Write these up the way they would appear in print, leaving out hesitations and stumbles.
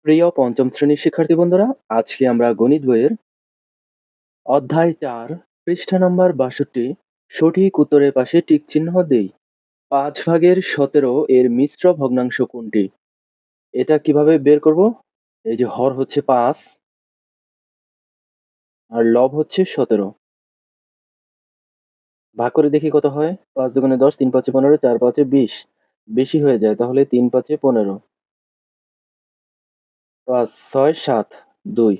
প্রিয় পঞ্চম শ্রেণীর শিক্ষার্থী বন্ধুরা, আজকে আমরা গণিত বইয়ের অধ্যায় ৪ পৃষ্ঠা নম্বর ৬২ সঠিক উত্তরের পাশে টিক চিহ্ন দেই। ৫/১৭ এর মিশ্র ভগ্নাংশ কোনটি? এটা কিভাবে বের করব? এই যে হর হচ্ছে ৫ আর লব হচ্ছে ১৭। ভাগ করে দেখি কত হয়। ৫ দুগুণে ১০, ৩ ৫ ১৫, ৪ ৫ ২০। বেশি হয়ে যায়, তাহলে ৩ ৫ ১৫, ৫ ৬ ৭ ২।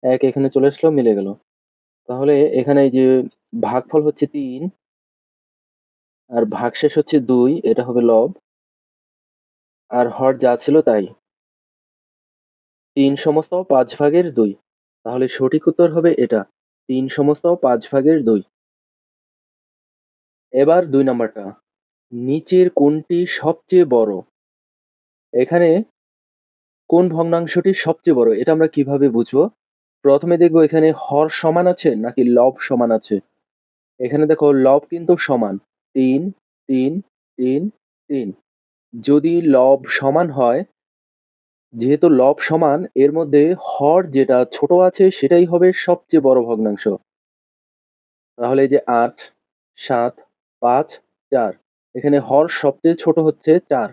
১ এখানে চলে আসলো, মিলে গেল। তাহলে এখানে এই যে ভাগফল হচ্ছে ৩ আর ভাগশেষ হচ্ছে ২, এটা হবে লব, আর হর যা ছিল তাই। ৩/৫/২। তাহলে সঠিক উত্তর হবে এটা, ৩/৫/২। এবার ২ নাম্বারটা। নিচের কোনটি সবচেয়ে বড়? এখানে কোন ভগ্নাংশটি সবচেয়ে বড় এটা আমরা কিভাবে বুঝবো? প্রথমে দেখব এখানে হর সমান আছে নাকি লব সমান আছে। এখানে দেখো লব কিন্তু সমান, ৩ ৩ ৩ ৩। যদি লব সমান হয়, যেহেতু লব সমান, এর মধ্যে হর যেটা ছোট আছে সেটাই হবে সবচেয়ে বড় ভগ্নাংশ। তাহলে এই যে ৮ ৭ ৫ ৪, এখানে হর সবচেয়ে ছোট হচ্ছে ৪।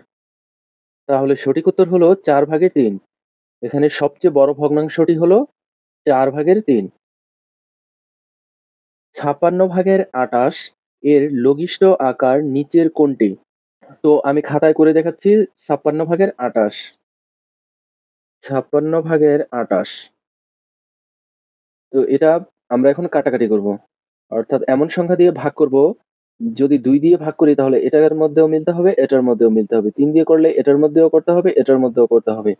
তাহলে সঠিক উত্তর হলো ৪/৩। এখানে সবচেয়ে বড় ভগ্নাংশটি হলো ৪/৩। ৫৬/২৮ এর লঘিষ্ঠ আকার নিচের কোনটি? তো আমি খাতায় করে দেখাচ্ছি। ৫৬/২৮, ৫৬/২৮। তো এটা আমরা এখন কাটাকাটি করব। অর্থাৎ এমন সংখ্যা দিয়ে ভাগ করব, যদি ২ দিয়ে ভাগ করি তাহলে এটার মধ্যেও মিলতে হবে, এটার মধ্যেও মিলতে হবে। ৩ দিয়ে করলে এটার মধ্যেও করতে হবে, এটার মধ্যেও করতে হবে।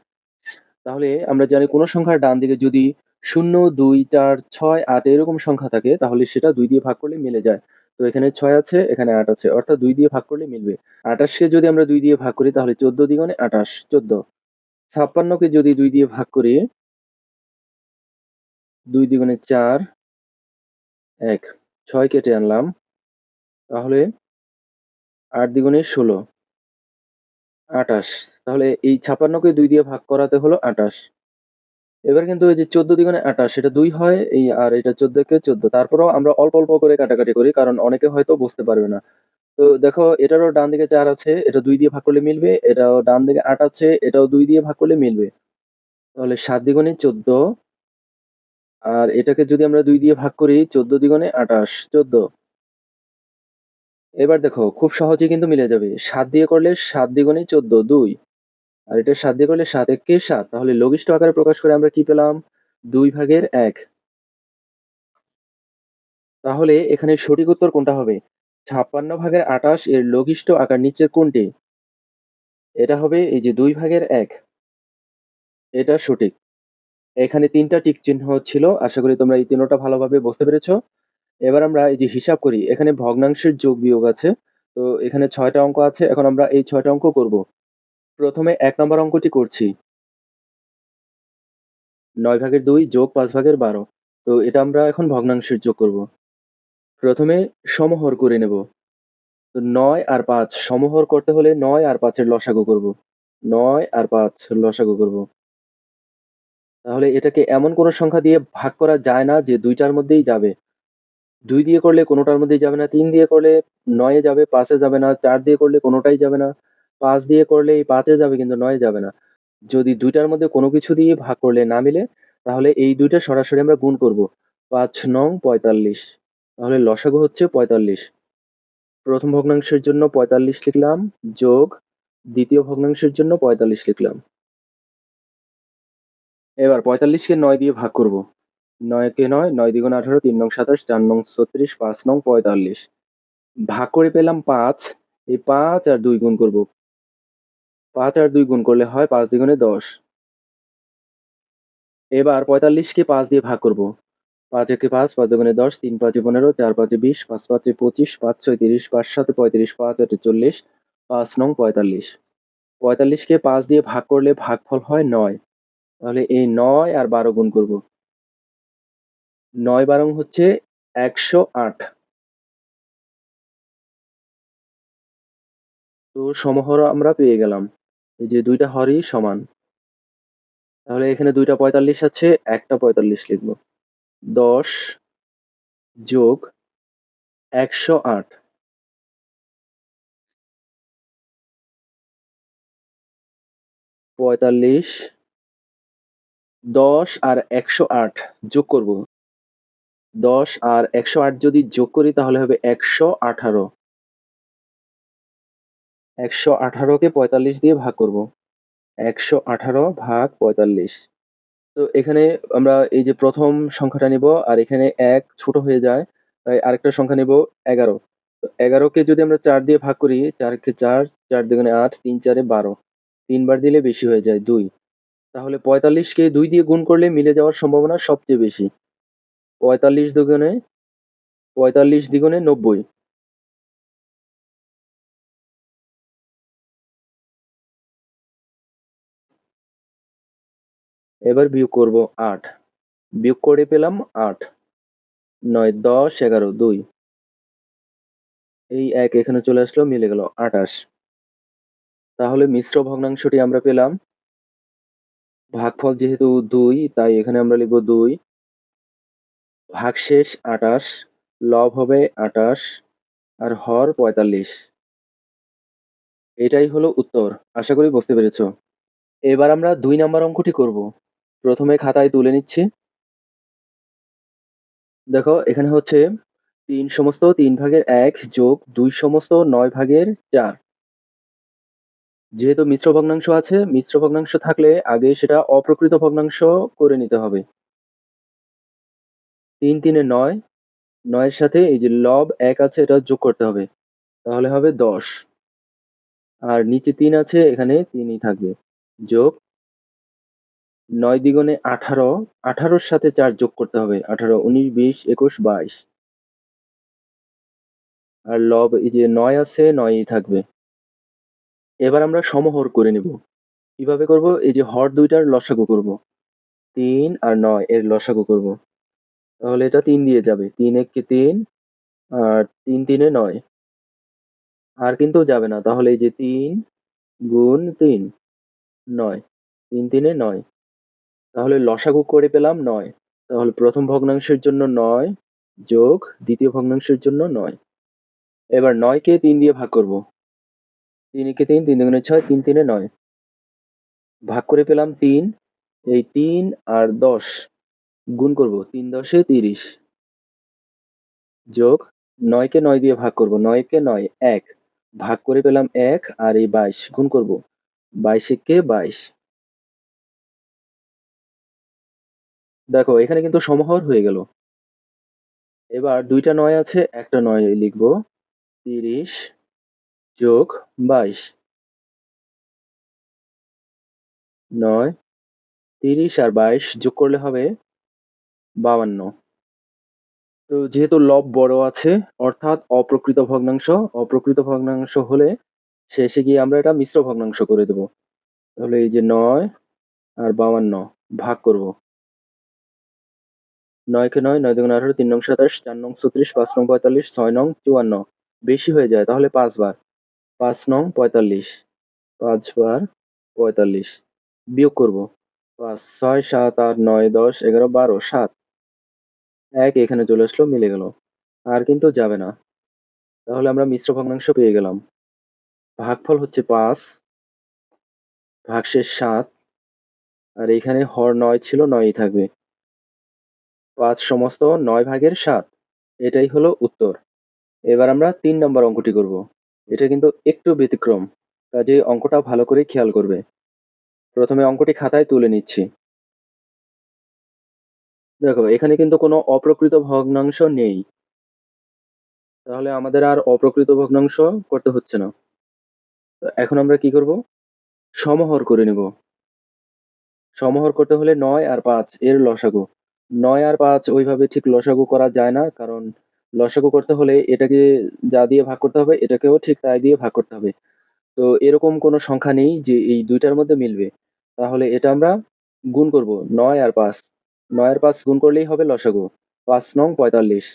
তাহলে আমরা জানি কোন সংখ্যার ডান দিকে যদি ০, ২, ৪, ৬, ৮ এরকম সংখ্যা থাকে তাহলে সেটা ২ দিয়ে ভাগ করলে মিলে যায়। তো এখানে ৬ আছে, এখানে ৮ আছে। অর্থাৎ ২ দিয়ে ভাগ করলে মিলবে। ২৮ কে যদি আমরা ২ দিয়ে ভাগ করি তাহলে ১৪ দ্বিগুণে ২৮, ১৪। ৫৬ কে যদি ২ দিয়ে ভাগ করি, ২ দ্বিগুণে ৪, ১। ৬ কেটে আনলাম। তাহলে ৮ দ্বিগুণে ১৬, ২৮। তাহলে এই ৫৬ কে ২ দিয়ে ভাগ করাতে হলো ২৮। এবার কিন্তু এই যে ১৪ দ্বিগুণে ২৮ সেটা ২ হয়, এই আর এটা ১৪ কে ১৪। তারপরেও আমরা অল্প, অল্প করে কাটাকাটি করি, কারণ অনেকে হয়তো বুঝতে পারবে না। তো দেখো এটারও ডান দিকে ৪ আছে, এটা ২ দিয়ে ভাগ করলে মিলবে। এটাও ডান দিকে ৮ আছে, এটাও ২ দিয়ে ভাগ করলে মিলবে। তাহলে ৭ দ্বিগুণে ১৪, আর এটাকে যদি আমরা ২ দিয়ে ভাগ করি, ১৪ দ্বিগুণে ২৮, ১৪। এবার দেখো খুব সহজেই কিন্তু মিলে যাবে। ৭ দিয়ে করলে ৭ দ্বিগুণে ১৪, ২। আর এটা ৭ দিয়ে করলে ৭ একে ৭। তাহলে লঘিষ্ঠ আকারে প্রকাশ করে আমরা কি পেলাম? ২/১। তাহলে এখানে সঠিক উত্তর কোনটা হবে? ৫৬/২৮ এর লঘিষ্ঠ আকার নিচের কোনটি? এটা হবে এই যে ২/১। এটা সঠিক। এখানে ৩ টা টিক চিহ্ন ছিল। আশা করি তোমরা এই ৩ টা ভালোভাবে বুঝতে পেরেছো। এবার আমরা এই যে হিসাব করি, এখানে ভগ্নাংশের যোগ বিয়োগ আছে। তো এখানে ৬ টা অঙ্ক আছে। এখন আমরা এই ৬ টা অঙ্ক করব। প্রথমে ১ নম্বর অঙ্কটি করছি। ৯/২ যোগ ৫/১২। তো এটা আমরা এখন ভগ্নাংশের যোগ করব। প্রথমে সমহর করে নেব। তো ৯ আর ৫ সমহর করতে হলে ৯ আর ৫ এর লসাগু করব। ৯ আর ৫ লসাগু করব। তাহলে এটাকে এমন কোন সংখ্যা দিয়ে ভাগ করা যায় না যে ২ টার মধ্যেই যাবে। ২ দিয়ে করলে কোনটার মধ্যেই যাবে না, ৩ দিয়ে করলে ৯ এ যাবে, ৫ এ যাবে না, ৪ দিয়ে করলে কোনটাই যাবে না, ৫ দিয়ে করলে এই ৫ এ যাবে কিন্তু ৯ এ যাবে না। যদি ২ টার মধ্যে কোনো কিছু দিয়ে ভাগ করলে না মিলে, তাহলে এই ২ টা সরাসরি আমরা গুণ করব। ৫ নং ৪৫। তাহলে লসাগু হচ্ছে ৪৫। প্রথম ভগ্নাংশের জন্য ৪৫ লিখলাম, যোগ দ্বিতীয় ভগ্নাংশের জন্য ৪৫ লিখলাম। এবার ৪৫ কে ৯ দিয়ে ভাগ করব। ৯ কে ৯, ৯ দ্বিগুণ ১৮, ৩ নং ২৭, ৪ নং ৩৬, ৫ নং ৪৫। ভাগ করে পেলাম ৫। এই ৫ আর ২ গুণ করব। ৫ আর ২ গুণ করলে হয় ৫ দ্বিগুণে ১০। এবার ৪৫ কে ৫ দিয়ে ভাগ করব। ৫ একে ৫, ৫ দুগুণে ১০, ৩ ৫ এ ১৫, ৪ ৫ এ ২০, ৫ ৫ এ ২৫, ৫ ৬ ৩০, ৫ ৭ এ ৩৫, ৫ ৮ এ ৪০, ৫ নং ৪৫। ৪৫ কে ৫ দিয়ে ভাগ করলে ভাগফল হয় ৯। তাহলে এই ৯ আর ১২ গুণ করব। ৯ বারং হচ্ছে ১০৮। তো সমহর আমরা পেয়ে গেলাম। এই যে ২ টা হরই সমান। তাহলে এখানে ২ টা ৪৫ আছে, একটা ৪৫ লিখব। ১০ যোগ ১০৮, ৪৫, ১০ আর ১০৮ যোগ করব। ১০ আর ১০৮ যদি যোগ করি তাহলে হবে ১১৮। ১১৮ কে ৪৫ দিয়ে ভাগ করব। ১১৮ ভাগ ৪৫। তো এখানে আমরা এই যে প্রথম সংখ্যাটা নিব আর এখানে ১ ছোট হয়ে যায়। তাই আরেকটা সংখ্যা নিব ১১। তো ১১ কে যদি আমরা ৪ দিয়ে ভাগ করি, ৪ কে ৪, ৪ দুগুণে ৮, ৩ ৪ এ ১২। ৩ বার দিলে বেশি হয়ে যায় ২। তাহলে ৪৫ কে ২ দিয়ে গুণ করলে মিলে যাওয়ার সম্ভাবনা সবচেয়ে বেশি। ৪৫ দ্বিগুণে ৯০। এবার বিয়োগ করব ৮। বিয়োগ করে পেলাম ৮। ৯, ১০, ১১, ২। এই ১ এখানে চলে আসলো, মিলে গেল ২৮। তাহলে মিশ্র ভগ্নাংশটি আমরা পেলাম। ভাগফল যেহেতু ২ তাই এখানে আমরা লিখব ২। ভাগশেষ ২৮, লব হবে ২৮ আর হর ৪৫। এটাই হলো উত্তর। আশা করি বুঝতে পেরেছো। এবার আমরা ২ নাম্বার অঙ্কটি করব। প্রথমে খাতায় তুলে নিচ্ছি। দেখো এখানে হচ্ছে ৩ সমস্ত ৩ ভাগের ১ যোগ ২ সমস্ত ৯ ভাগের ৪। যেহেতু মিশ্র ভগ্নাংশ আছে, মিশ্র ভগ্নাংশ থাকলে আগে সেটা অপ্রকৃত ভগ্নাংশ করে নিতে হবে। ৩ ৩ এ ৯, ৯ এর সাথে এই যে লব ১ আছে এটা যোগ করতে হবে। তাহলে হবে ১০। আর নিচে ৩ আছে, এখানে ৩ ই থাকবে। যোগ ৯ দ্বিগুণে ১৮, ১৮ র সাথে ৪ যোগ করতে হবে। ১৮, ১৯, ২০, ২১, ২২। আর লব এই যে ৯ আছে, ৯ ই থাকবে। এবার আমরা সমহর করে নিব। কিভাবে করব? এই যে হর ২ টার লসাগু করব। ৩ আর ৯ এর লসাগু করব। তাহলে এটা ৩ দিয়ে যাবে। ৩ একে ৩ আর ৩ ৩ এ ৯। আর কিন্তু যাবে না। তাহলে এই যে ৩ গুণ ৩, ৯। ৩ ৩ এ ৯। তাহলে লসাগু করে পেলাম ৯। তাহলে প্রথম ভগ্নাংশের জন্য ৯ যোগ দ্বিতীয় ভগ্নাংশের জন্য ৯। এবার ৯ কে ৩ দিয়ে ভাগ করব। ৩ একে ৩, ৩ দুগুণে ৬, ৩ ৩ এ ৯। ভাগ করে পেলাম ৩। এই ৩ আর ১০ গুণ করব। ৩ ১০ এ ৩০ যোগ ৯ কে ৯ দিয়ে ভাগ করব। ৯ কে ৯, ১। ভাগ করে পেলাম ১ আর এই ২২ গুণ করব। ২২ একে ২২। দেখো এখানে কিন্তু সমহর হয়ে গেল। এবার ২ টা ৯ আছে, একটা ৯ লিখব। ৩০ যোগ ২২। ৯, ৩০ আর ২২ যোগ করলে হবে ৫২। তো যেহেতু লব বড় আছে অর্থাৎ অপ্রকৃত ভগ্নাংশ, অপ্রকৃত ভগ্নাংশ হলে শেষে গিয়ে আমরা এটা মিশ্র ভগ্নাংশ করে দেব। তাহলে এই যে ৯ আর ৫২ ভাগ করব। ৯ কে ৯, ৯ দুগুণে ১৮, ৩ নং ২৭, ৪ নং ৩৬, ৫ নং ৪৫, ৬ নং ৫৪। বেশি হয়ে যায় তাহলে ৫ বার। ৫ নং ৪৫। ৫ বার ৪৫। বিয়োগ করব। ৫, ৬, ৭, ৮, ৯, ১০, ১১, ১২, ৭। ১ এখানে চলে আসলো, মিলে গেল। আর কিন্তু যাবে না। তাহলে আমরা মিশ্র ভগ্নাংশ পেয়ে গেলাম। ভাগফল হচ্ছে ৫, ভাগশেষ ৭ আর এখানে হর ৯ ছিল, ৯ ই থাকবে। ৫ সমস্ত ৯ ভাগের ৭। এটাই হলো উত্তর। এবার আমরা ৩ নম্বর অঙ্কটি করব। এটা কিন্তু একটু ব্যতিক্রম। কাজেই অঙ্কটা ভালো করে খেয়াল করবে। প্রথমে অঙ্কটি খাতায় তুলে নিচ্ছি। দেখো এখানে কিন্তু কোনো অপ্রকৃত ভগ্নাংশ নেই। তাহলে আমাদের আর অপ্রকৃত ভগ্নাংশ করতে হচ্ছে না। তো এখন আমরা কি করব? সমহর করে নেব। সমহর করতে হলে ৯ আর ৫ এর লসাগু। ৯ আর ৫ ওইভাবে ঠিক লসাগু করা যায় না। কারণ লসাগু করতে হলে এটাকে যা দিয়ে ভাগ করতে হবে এটাকেও ঠিক তাই দিয়ে ভাগ করতে হবে। তো এরকম কোনো সংখ্যা নেই যে এই ২ টার মধ্যে মিলবে। তাহলে এটা আমরা গুণ করব ৯ আর ৫। ৯ আর ৫ গুণ করলেই হবে লসাগু। ৫ নং ৪৫।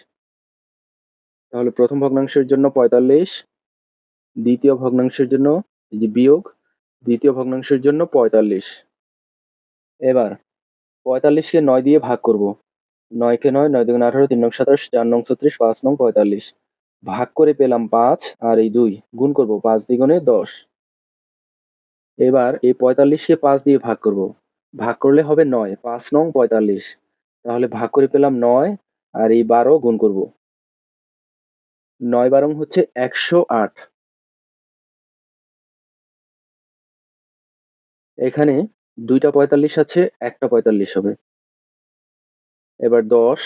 তাহলে প্রথম ভগ্নাংশের জন্য ৪৫, দ্বিতীয় ভগ্নাংশের জন্য এই যে বিয়োগ, দ্বিতীয় ভগ্নাংশের জন্য ৪৫। এবার ৪৫ কে ৯ দিয়ে ভাগ করব। ৯ কে ৯, ৯ দুগুণে ১৮, ৩ নং ২৭, ৪ নং ৩৬, ৫ নং ৪৫। ভাগ করে পেলাম ৫ আর এই ২ গুণ করব ৫ দ্বিগুণে ১০। এবার এই ৪৫ কে ৫ দিয়ে ভাগ করব। ভাগ করলে হবে ৯, ৫ নং ৪৫। তাহলে ভাগ করে পেলাম ৯ আর এই ১২ গুণ করব। ৯ বারং হচ্ছে ১০৮। এখানে ২ টা ৪৫ আছে, একটা ৪৫ হবে। এবার ১০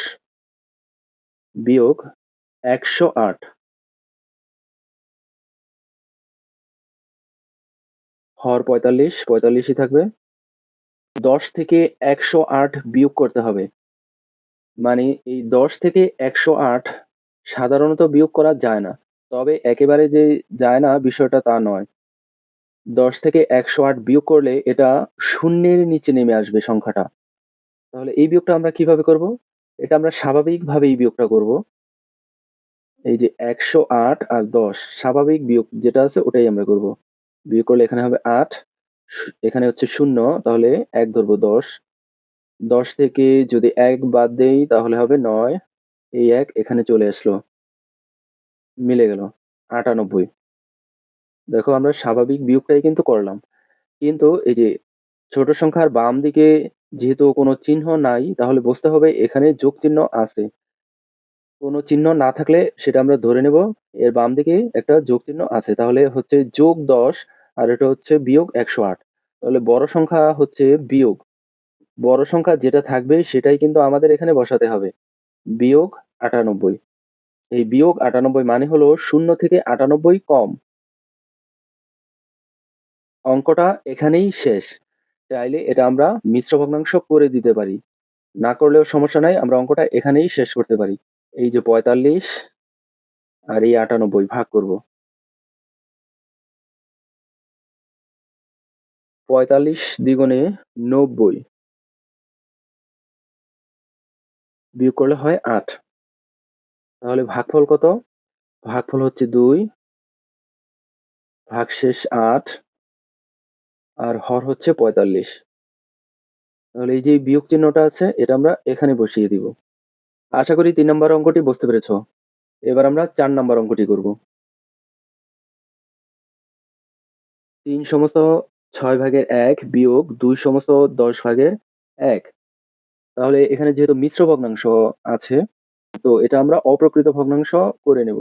বিয়োগ ১০৮ হর ৪৫, ৪৫ই থাকবে। ১০ থেকে ১০৮ বিয়োগ করতে হবে। মানে এই ১০ থেকে ১০৮ সাধারণত বিয়োগ করা যায় না। তবে একেবারে যে যায় না বিষয়টা তা নয়। ১০ থেকে ১০৮ বিয়োগ করলে এটা শূন্যের নিচে নেমে আসবে সংখ্যাটা। তাহলে এই বিয়োগটা আমরা কিভাবে করব? এটা আমরা স্বাভাবিকভাবেই বিয়োগটা করব। এই যে ১০৮ আর ১০ স্বাভাবিক বিয়োগ যেটা আছে ওটাই আমরা করব। বিয়োগ করলে এখানে হবে ৮, এখানে হচ্ছে ০, তাহলে ১ ধরবো ১০। ১০ থেকে যদি ১ বাদ দেই তাহলে হবে ৯। এই ১ এখানে চলে আসলো। মিলে গেল ৯৮। দেখো আমরা স্বাভাবিক বিয়োগটাই কিন্তু করলাম। কিন্তু এই যে ছোট সংখ্যার বাম দিকে যেহেতু কোনো চিহ্ন নাই তাহলে বুঝতে হবে এখানে যোগ চিহ্ন আছে। কোনো চিহ্ন না থাকলে সেটা আমরা ধরে নেব এর বাম দিকে একটা যোগ চিহ্ন আছে। তাহলে হচ্ছে যোগ ১০ আর এটা হচ্ছে বিয়োগ ১০৮। তাহলে বড় সংখ্যা হচ্ছে বিয়োগ। বড় সংখ্যা যেটা থাকবে সেটাই কিন্তু আমাদের এখানে বসাতে হবে। বিয়োগ ৯৮। এই বিয়োগ ৯৮ মানে হলো ০ থেকে ৯৮ কম। অঙ্কটা এখানেই শেষ। চাইলে এটা আমরা মিশ্র ভগ্নাংশ করে দিতে পারি। না করলেও সমস্যা নাই, আমরা অঙ্কটা এখানেই শেষ করতে পারি। এই যে ৪৫ আর এই ৯৮ ভাগ করব। ৪৫ দ্বিগুণে ৯০ বিয়োগ করলে হয় ৮। তাহলে ভাগফল কত? ভাগফল হচ্ছে ২, ভাগশেষ ৮ আর হর হচ্ছে ৪৫। তাহলে এই যে বিয়োগ চিহ্নটা আছে এটা আমরা এখানে বসিয়ে দিব। আশা করি ৩ নম্বর অঙ্কটি বুঝতে পেরেছ। এবার আমরা ৪ নম্বর অঙ্কটি করব। ৩ সমস্ত ৬ ভাগের ১ বিয়োগ ২ সমস্ত ১০ ভাগের ১। তাহলে এখানে যেহেতু মিশ্র ভগ্নাংশ আছে তো এটা আমরা অপ্রকৃত ভগ্নাংশ করে নেব।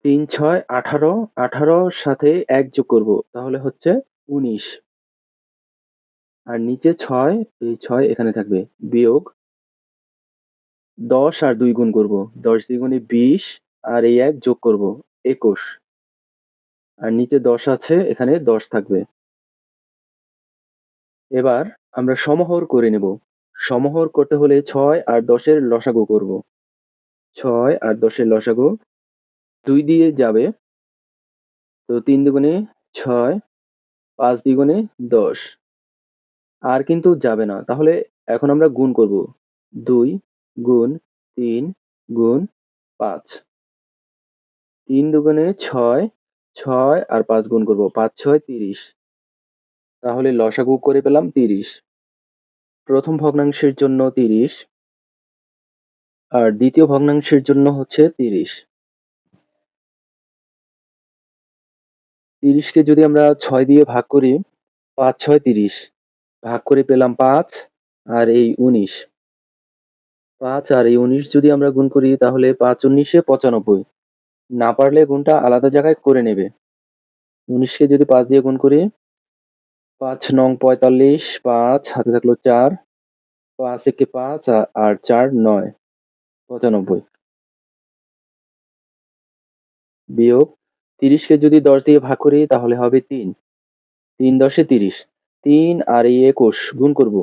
৩, ৬, ১৮, ১৮ সাথে ১ যোগ করব। তাহলে হচ্ছে ১৯। আর নিচে ৬, এই ৬ এখানে থাকবে। বিয়োগ ১০ আর ২ গুণ করব। ১০ দ্বিগুণে ২০ আর এই ১ যোগ করব ২১। আর নিচে ১০ আছে এখানে ১০ থাকবে। এবার আমরা সমহর করে নেব। সমহর করতে হলে ৬ আর ১০ এর লসাগু করব। ৬ আর ১০ এর লসাগু ২ দিয়ে যাবে। তো ৩ দুগুণে ৬, ৫ দ্বিগুণে ১০। আর কিন্তু যাবে না। তাহলে এখন আমরা গুণ করব। ২ গুণ ৩ গুণ ৫। ৩ দুগুণে ৬, ৬ আর ৫ গুণ করব। ৫, ৬, ৩০। তাহলে লসাগু করে পেলাম ৩০। প্রথম ভগ্নাংশের জন্য ৩০ আর দ্বিতীয় ভগ্নাংশের জন্য হচ্ছে ৩০। ৩০ কে যদি আমরা ৬ দিয়ে ভাগ করি, ৫, ৬, ৩০। ভাগ করে পেলাম ৫ আর এই ১৯। ৫ আর এই ১৯ যদি আমরা গুণ করি তাহলে ৫ ১৯ এ ৯৫। না পারলে গুণটা আলাদা জায়গায় করে নেবে। ১৯ কে যদি ৫ দিয়ে গুণ করি, ৫ নং ৪৫, ৫ হাতে থাকলো ৪, ৫ একে ৫ আর ৪ ৯, ৯৫। বিয়োগ ৩০ কে যদি ১০ দিয়ে ভাগ করি তাহলে হবে ৩। ৩ ১০ এ ৩০। ৩ আর এই ২১ গুণ করব।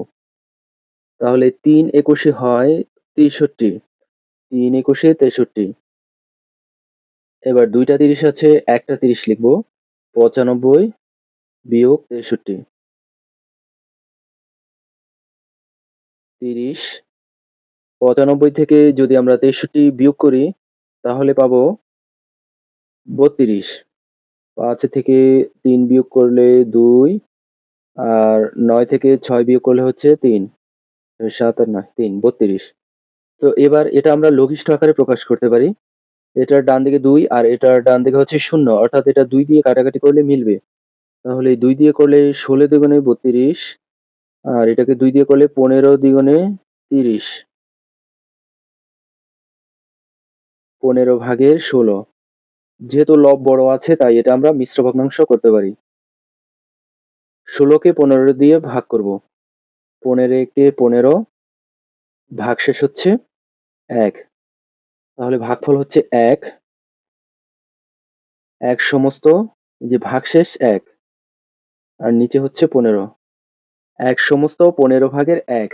তাহলে ৩ ২১ এ হয় ৬৩। ৩ ২১ এ ৬৩। এবার ২ টা ৩০ আছে, একটা ৩০ লিখব। ৯৫ বিয়োগ ৬৩। ৩০, ৯৫ থেকে যদি আমরা ৬৩ বিয়োগ করি তাহলে পাবো ৩২। ৫ থেকে ৩ বিয়োগ করলে ২ আর 9 থেকে 6 বিয়োগ করলে হচ্ছে 3, 7 আর 9, 3, 32। তো এবার এটা আমরা লঘিষ্ঠ আকারে প্রকাশ করতে পারি। এটার ডান দিকে 2 আর এটার ডান দিকে হচ্ছে 0, অর্থাৎ এটা 2 দিয়ে কাটাকাটি করলে মিলবে। তাহলে 2 দিয়ে করলে 16 দুগুণে 32, আর এটাকে 2 দিয়ে করলে 15 দ্বিগুণে 30, 15 ভাগের 16। যেহেতু লব বড় আছে তাই এটা আমরা মিশ্র ভগ্নাংশ করতে পারি। 16 কে 15 দিয়ে ভাগ করব। 15 কে 15, ভাগশেষ হচ্ছে 1। তাহলে ভাগফল হচ্ছে 1, 1 সমস্ত, যে ভাগশেষ 1 আর নিচে হচ্ছে 15, 1 সমস্ত 15 ভাগের 1।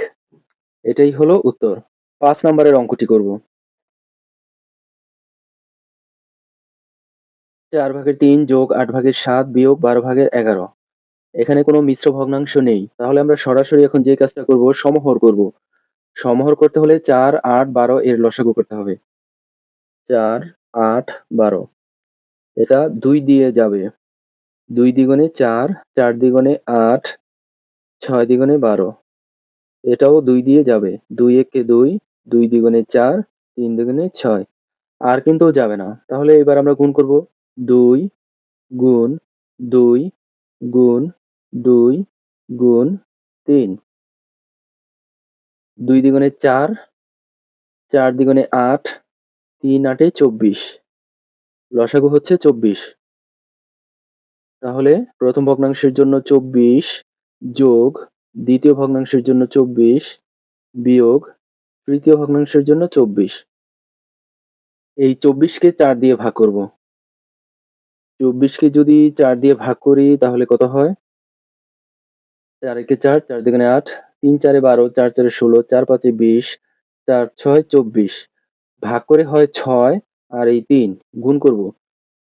এটাই হলো উত্তর। 5 নম্বরের অঙ্কটি করব। 4 ভাগের 3 যোগ 8 ভাগের 7 বিয়োগ 12 ভাগের 11। এখানে কোনো মিশ্র ভগ্নাংশ নেই, তাহলে আমরা সরাসরি এখন যে কাজটা করব, সমহর করব। সমহর করতে হলে 4, 8, 12 এর লসাগু করতে হবে। 4, 8, 12, এটা 2 দিয়ে যাবে। 2 দ্বিগুণে 4, 4 দ্বিগুণে 8, 6 দ্বিগুণে 12, এটাও 2 দিয়ে যাবে। 2 একে 2, 2 দ্বিগুণে 4, 3 দ্বিগুণে 6, আর কিন্তু যাবে না। তাহলে এবার আমরা গুণ করব। 2 গুণ 2 গুণ 2 গুণ 3, 2 দ্বিগুণে 4, 4 দ্বিগুণে 8, 3 8 এ 24, লসাগু হচ্ছে 24। তাহলে প্রথম ভগ্নাংশের জন্য 24 যোগ দ্বিতীয় ভগ্নাংশের জন্য 24 বিয়োগ তৃতীয় ভগ্নাংশের জন্য 24। এই 24 কে 4 দিয়ে ভাগ করব। 24 কে যদি 4 দিয়ে ভাগ করি তাহলে কত হয়? 4 একে 4, 4 দ্বিগুণে 8, 3 4 এ 12, 4 4 এ 16, 4 5 এ 20, 4 6 24, ভাগ করে হয় 6 আর এই 3 গুণ করব।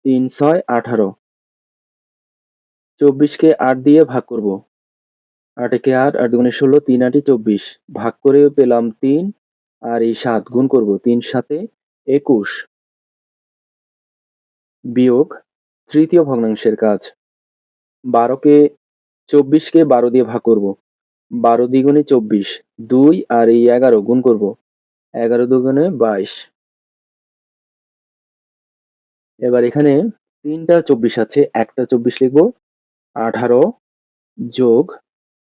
3 6 18, 24 কে 8 দিয়ে ভাগ করব। 8 একে 8, 8 দুগুণে 16, 3 8 24, ভাগ করে পেলাম 3 আর এই 7 গুণ করব। 3 7 এ 21, বিয়োগ তৃতীয় ভগ্নাংশের কাজ। 12 কে 24 কে 12 দিয়ে ভাগ করব। 12 দ্বিগুণে 24, 2 আর এই 11 গুণ করব। 11 দুগুণে 22। এবার এখানে 3টা 24 আছে, একটা 24 লিখব। 18 যোগ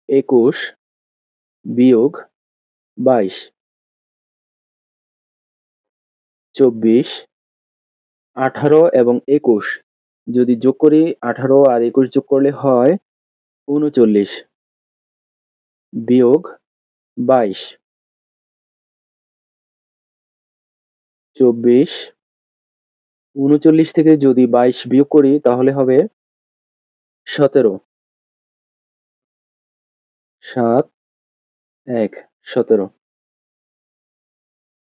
21 বিয়োগ 22, 24, 18 এবং 21 যদি যোগ করি, 18 আর 21 যোগ করলে হয় 39 বিয়োগ 22, 24, 39 থেকে যদি 22 বিয়োগ করি তাহলে হবে 17, 7 1, 17।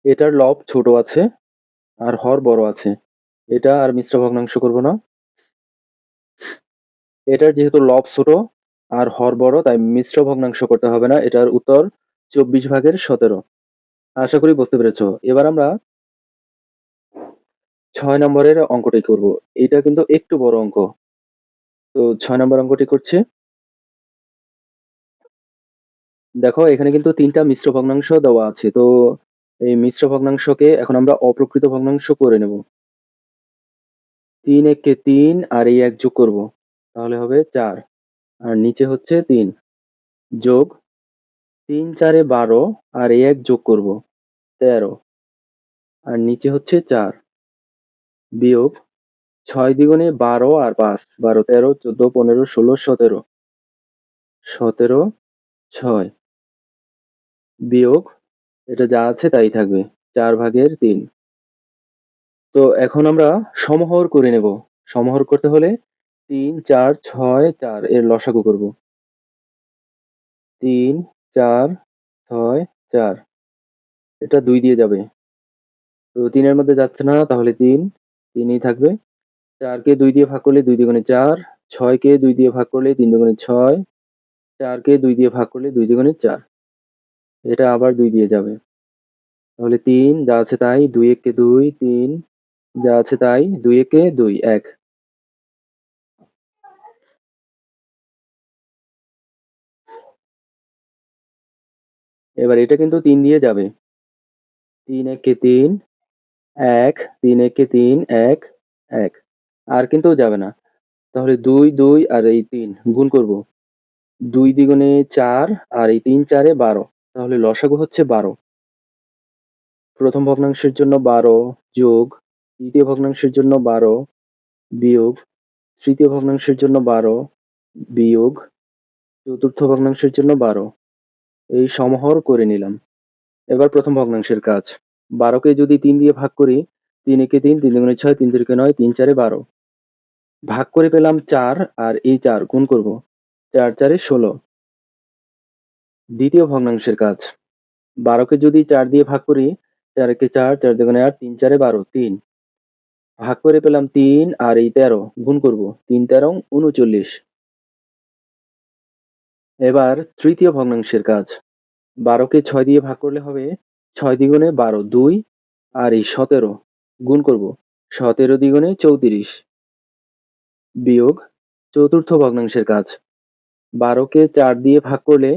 এটার লব ছোট আছে আর হর বড় আছে। এটা আর মিশ্র ভগ্নাংশ করব না। এটার যেহেতু লব ছোট আর হর বড় তাই মিশ্র ভগ্নাংশ করতে হবে না। এটার উত্তর 24 ভাগের 17। আশা করি বুঝতে পেরেছো। এবার আমরা 6 নম্বরের অঙ্কটি করব। এটা কিন্তু একটু বড় অঙ্ক। তো 6 নম্বর অঙ্কটি করছি। দেখো এখানে কিন্তু 3টা মিশ্র ভগ্নাংশ দেওয়া আছে। তো এই মিশ্র ভগ্নাংশকে এখন আমরা অপ্রকৃত ভগ্নাংশ করে নেব। 3 একে 3 আর এই 1 যোগ করব। তাহলে হবে 4 আর নিচে হচ্ছে 3 যোগ 3 4 এ 12 আর এই 1 যোগ করব। 13 আর নিচে হচ্ছে 4 বিয়োগ 6 দ্বিগুণে 12 আর 5, 12 13 14 15 16 17, 17 6 বিয়োগ এটা যা আছে তাই থাকবে, 4 ভাগের 3। তো এখন আমরা সমহর করে নেব। সমহর করতে হলে 3 4 6 4 এর লসাগু করব। 3 4 6 4, এটা 2 দিয়ে যাবে। তো 3 এর মধ্যে যাচ্ছে না, তাহলে 3 3ই থাকবে। 4 কে 2 দিয়ে ভাগ করলে 2 দুগুণে 4, 6 কে 2 দিয়ে ভাগ করলে 3 দুগুণে 6, 4 কে 2 দিয়ে ভাগ করলে 2 দুগুণে 4, এটা আবার 2 দিয়ে যাবে। তাহলে 3 যা আছে তাই, 2 একে 2, 3 যা আছে তাই, 2 একে 2, 1। এবার এটা কিন্তু ৩ দিয়ে যাবে। ৩ একে ৩, ১, ৩ একে ৩, ১, ১ আর কিন্তু যাবে না। তাহলে ২, ২ আর এই ৩ গুণ করব। ২ দ্বিগুণে ৪ আর এই ৩ ৪ এ ১২। তাহলে লসাগু হচ্ছে ১২। প্রথম ভগ্নাংশের জন্য ১২ যোগ দ্বিতীয় ভগ্নাংশের জন্য ১২ বিয়োগ তৃতীয় ভগ্নাংশের জন্য ১২ বিয়োগ চতুর্থ ভগ্নাংশের জন্য ১২। এই সমাহর করে নিলাম। এবার প্রথম ভগ্নাংশের কাজ। ১২ কে যদি ৩ দিয়ে ভাগ করি, ৩ একে ৩, ৩ দুগুণে ৬, ৩ তিরিকে ৯, ৩ ৪ এ ১২। ভাগ করে পেলাম ৪ আর এই ৪ গুণ করব। ৪ ৪ এ ১৬। দ্বিতীয় ভগ্নাংশের কাজ। ১২ কে যদি ৪ দিয়ে ভাগ করি, ৪ একে ৪, ৪ দুগুণে ৮, ৩ ৪ এ ১২, ৩। ভাগ করে পেলাম ৩ আর এই ১৩ গুণ করব। ৩ ১৩ ৩৯। এবার তৃতীয় ভগ্নাংশের কাজ। ১২ কে ৬ দিয়ে ভাগ করলে হবে ৬ দ্বিগুণে ১২, ২ আর এই ১৭ গুণ করব। ১৭ দ্বিগুণে ৩৪ বিয়োগ চতুর্থ ভগ্নাংশের কাজ। ১২ কে ৪ দিয়ে ভাগ করলে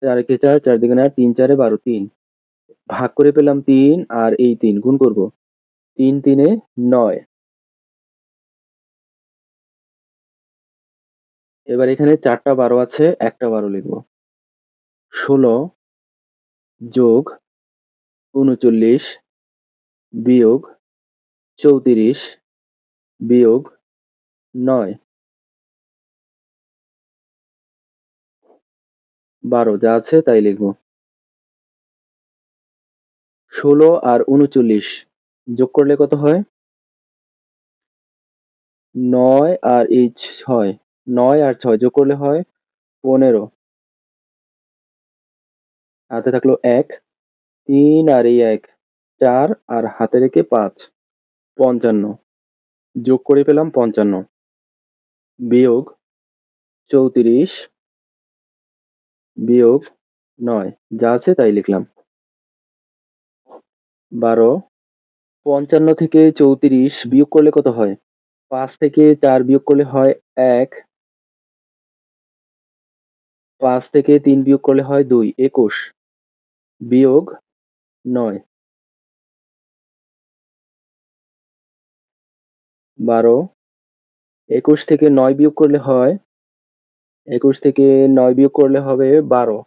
৪ একে ৪, ৪ দুগুণে ৮, ৩ ৪ এ ১২, ৩। ভাগ করে পেলাম ৩ আর এই ৩ গুণ করব। ৩ ৩ এ ৯। এবার এখানে ৪ টা ১২ আছে, একটা ১২ লিখব। ১৬ যোগ ৩৯ বিয়োগ ৩৪ বিয়োগ ৯। ১২ যা আছে তাই লিখব। ১৬ আর ৩৯ যোগ করলে কত হয়? ৯ আর এই ৬, ৯ আর ৬ যোগ করলে হয় ১৫। হাতে থাকলো ১, ৩ আর এই ১, ৪ আর হাতে রেখে ৫, ৫৫। যোগ করে পেলাম ৫৫ বিয়োগ ৩৪ বিয়োগ ৯ যা আছে তাই লিখলাম। ১২ ৫৫ থেকে ৩৪ বিয়োগ করলে কত হয়? ৫ থেকে ৪ বিয়োগ করলে হয় ১, ৫ থেকে ৩ বিয়োগ করলে হয় ২, ২১ বিয়োগ ৯। ১২ ২১ থেকে ৯ বিয়োগ করলে হয় ২১ থেকে ৯ বিয়োগ করলে হবে ১২।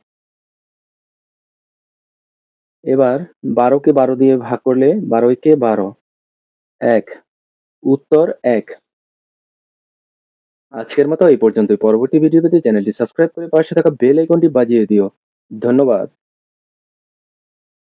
এবার ১২ কে ১২ দিয়ে ভাগ করলে ১২ একে ১২, ১। উত্তর ১। আজকের মতো এই পর্যন্তই। পরবর্তী ভিডিও পেতে চ্যানেলটি সাবস্ক্রাইব করে পাশে থাকা বেল আইকনটি বাজিয়ে দিও। ধন্যবাদ।